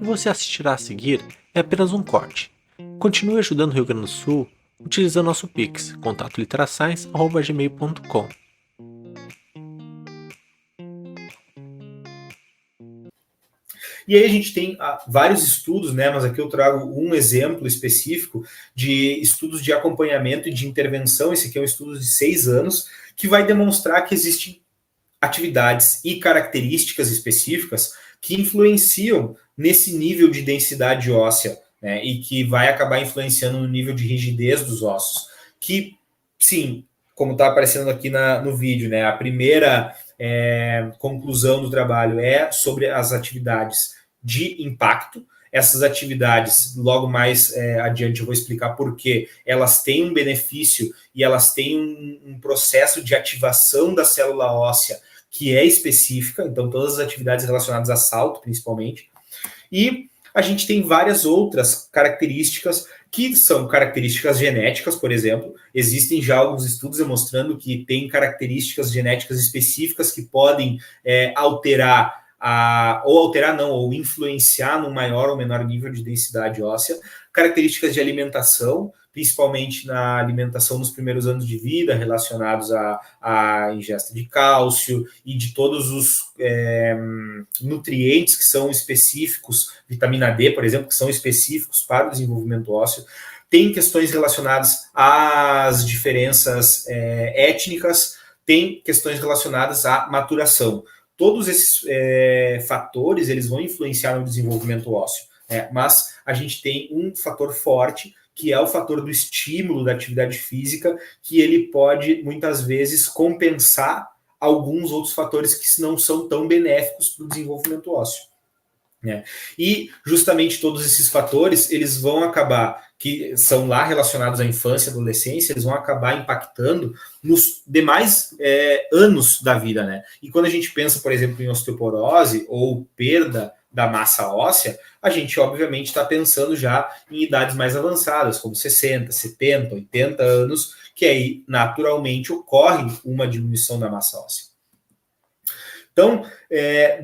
e você assistirá a seguir é apenas um corte. Continue ajudando o Rio Grande do Sul utilizando nosso Pix, contatoliterascience@gmail.com. E aí a gente tem vários estudos, né, mas aqui eu trago um exemplo específico de estudos de acompanhamento e de intervenção. Esse aqui é um estudo de 6 anos, que vai demonstrar que existem atividades e características específicas que influenciam nesse nível de densidade óssea, né, e que vai acabar influenciando no nível de rigidez dos ossos. Que, sim, como está aparecendo aqui no vídeo, né, a primeira conclusão do trabalho é sobre as atividades de impacto. Essas atividades, logo mais adiante eu vou explicar por que elas têm um benefício e elas têm um processo de ativação da célula óssea que é específica, então todas as atividades relacionadas a salto, principalmente. E a gente tem várias outras características que são características genéticas, por exemplo. Existem já alguns estudos demonstrando que tem características genéticas específicas que podem alterar ou influenciar no maior ou menor nível de densidade óssea. Características de alimentação, principalmente na alimentação nos primeiros anos de vida, relacionados à ingesta de cálcio e de todos os nutrientes que são específicos, vitamina D, por exemplo, que são específicos para o desenvolvimento ósseo. Tem questões relacionadas às diferenças étnicas, tem questões relacionadas à maturação. Todos esses fatores eles vão influenciar no desenvolvimento ósseo, mas a gente tem um fator forte, que é o fator do estímulo da atividade física, que ele pode, muitas vezes, compensar alguns outros fatores que não são tão benéficos para o desenvolvimento ósseo. E justamente todos esses fatores, eles vão acabar, que são lá relacionados à infância e adolescência, eles vão acabar impactando nos demais anos da vida, né? E quando a gente pensa, por exemplo, em osteoporose ou perda da massa óssea, a gente obviamente está pensando já em idades mais avançadas, como 60, 70, 80 anos, que aí naturalmente ocorre uma diminuição da massa óssea. Então,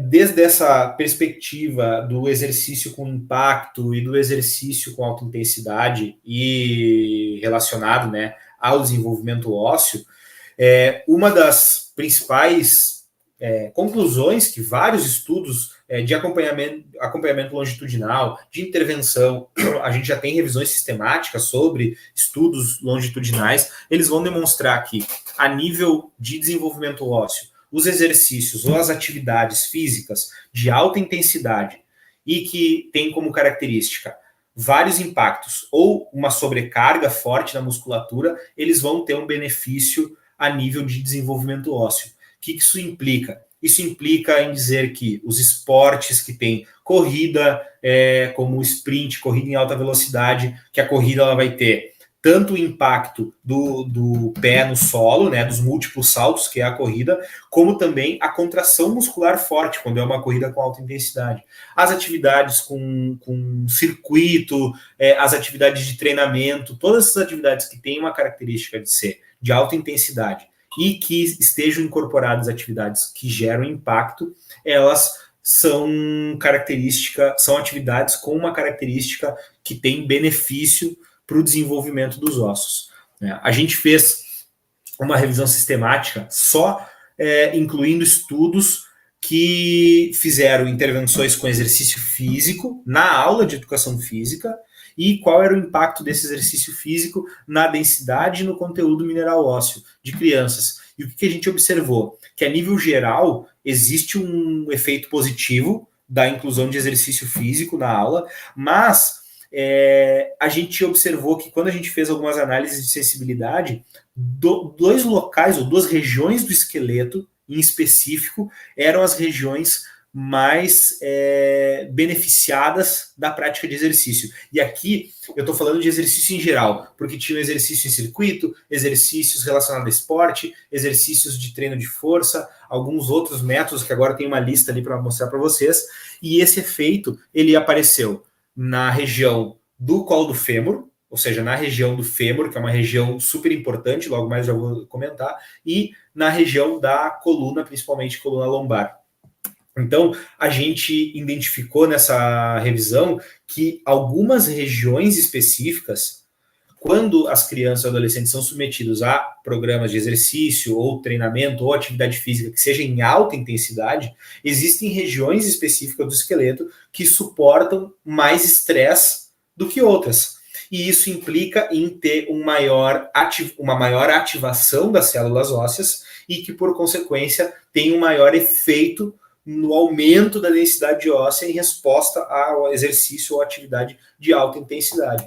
desde essa perspectiva do exercício com impacto e do exercício com alta intensidade e relacionado, né, ao desenvolvimento ósseo, uma das principais conclusões que vários estudos de acompanhamento longitudinal, de intervenção, a gente já tem revisões sistemáticas sobre estudos longitudinais, eles vão demonstrar que, a nível de desenvolvimento ósseo, os exercícios ou as atividades físicas de alta intensidade e que tem como característica vários impactos ou uma sobrecarga forte na musculatura, eles vão ter um benefício a nível de desenvolvimento ósseo. O que isso implica? Isso implica em dizer que os esportes que têm corrida, como o sprint, corrida em alta velocidade, que a corrida ela vai ter tanto o impacto do pé no solo, né, dos múltiplos saltos, que é a corrida, como também a contração muscular forte, quando é uma corrida com alta intensidade. As atividades com circuito, as atividades de treinamento, todas essas atividades que têm uma característica de ser de alta intensidade e que estejam incorporadas atividades que geram impacto, elas são atividades com uma característica que tem benefício para o desenvolvimento dos ossos. A gente fez uma revisão sistemática só incluindo estudos que fizeram intervenções com exercício físico na aula de educação física e qual era o impacto desse exercício físico na densidade e no conteúdo mineral ósseo de crianças. E o que a gente observou? Que a nível geral existe um efeito positivo da inclusão de exercício físico na aula, mas a gente observou que quando a gente fez algumas análises de sensibilidade, dois locais ou duas regiões do esqueleto em específico eram as regiões mais beneficiadas da prática de exercício. E aqui eu estou falando de exercício em geral, porque tinha exercício em circuito, exercícios relacionados a esporte, exercícios de treino de força, alguns outros métodos que agora tem uma lista ali para mostrar para vocês, e esse efeito ele apareceu na região do colo do fêmur, ou seja, na região do fêmur, que é uma região super importante, logo mais já vou comentar, e na região da coluna, principalmente coluna lombar. Então, a gente identificou nessa revisão que algumas regiões específicas, quando as crianças e adolescentes são submetidos a programas de exercício ou treinamento ou atividade física que seja em alta intensidade, existem regiões específicas do esqueleto que suportam mais estresse do que outras. E isso implica em ter uma maior ativação das células ósseas e que, por consequência, tem um maior efeito no aumento da densidade óssea em resposta ao exercício ou atividade de alta intensidade.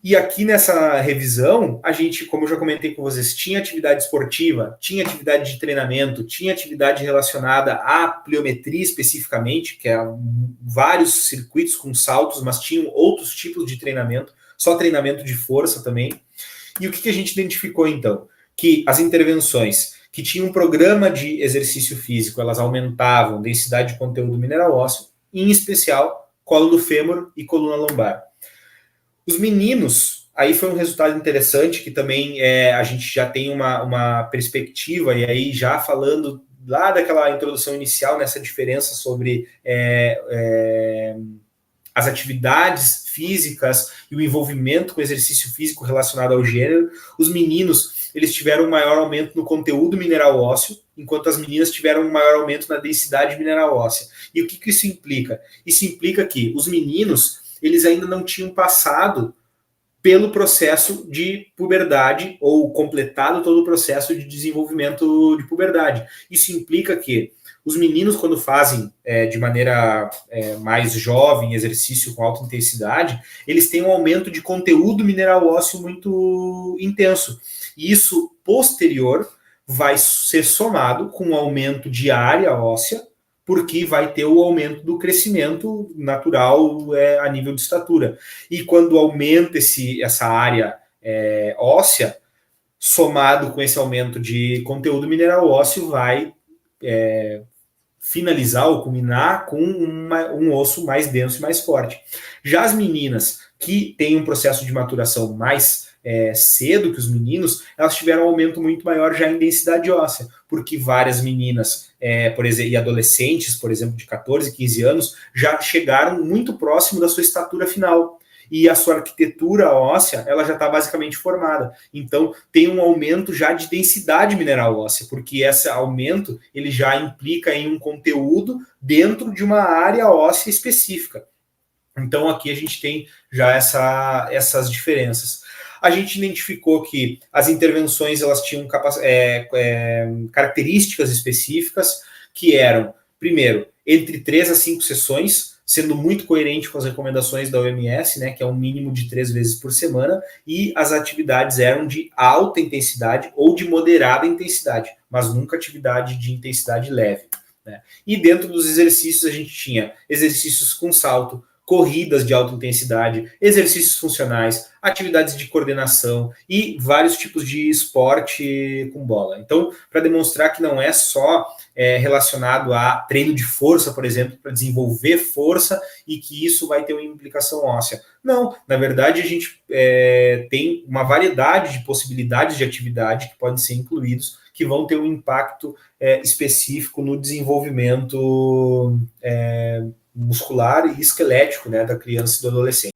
E aqui nessa revisão, a gente, como eu já comentei com vocês, tinha atividade esportiva, tinha atividade de treinamento, tinha atividade relacionada à pliometria especificamente, que é vários circuitos com saltos, mas tinham outros tipos de treinamento, só treinamento de força também. E o que a gente identificou então? Que as intervenções que tinham um programa de exercício físico, elas aumentavam densidade de conteúdo mineral ósseo, em especial colo do fêmur e coluna lombar. Os meninos, aí foi um resultado interessante, que também a gente já tem uma perspectiva, e aí já falando lá daquela introdução inicial, nessa diferença sobre as atividades físicas e o envolvimento com o exercício físico relacionado ao gênero, os meninos eles tiveram um maior aumento no conteúdo mineral ósseo, enquanto as meninas tiveram um maior aumento na densidade mineral óssea. E o que isso implica? Isso implica que os meninos eles ainda não tinham passado pelo processo de puberdade ou completado todo o processo de desenvolvimento de puberdade. Isso implica que os meninos, quando fazem de maneira mais jovem, exercício com alta intensidade, eles têm um aumento de conteúdo mineral ósseo muito intenso. E isso, posterior, vai ser somado com um aumento de área óssea, porque vai ter o aumento do crescimento natural a nível de estatura. E quando aumenta essa área óssea, somado com esse aumento de conteúdo mineral ósseo, vai finalizar ou culminar com um osso mais denso e mais forte. Já as meninas que têm um processo de maturação mais cedo que os meninos, elas tiveram um aumento muito maior já em densidade óssea, porque várias meninas, por exemplo, e adolescentes, por exemplo, de 14, 15 anos, já chegaram muito próximo da sua estatura final. E a sua arquitetura óssea, ela já está basicamente formada. Então, tem um aumento já de densidade mineral óssea, porque esse aumento, ele já implica em um conteúdo dentro de uma área óssea específica. Então, aqui a gente tem já essas diferenças. A gente identificou que as intervenções elas tinham características específicas que eram, primeiro, entre 3 a 5 sessões, sendo muito coerente com as recomendações da OMS, né, que é um mínimo de 3 vezes por semana, e as atividades eram de alta intensidade ou de moderada intensidade, mas nunca atividade de intensidade leve, né? E dentro dos exercícios a gente tinha exercícios com salto, corridas de alta intensidade, exercícios funcionais, atividades de coordenação e vários tipos de esporte com bola. Então, para demonstrar que não é só relacionado a treino de força, por exemplo, para desenvolver força e que isso vai ter uma implicação óssea. Não, na verdade a gente tem uma variedade de possibilidades de atividade que podem ser incluídos, que vão ter um impacto específico no desenvolvimento muscular e esquelético, né, da criança e do adolescente.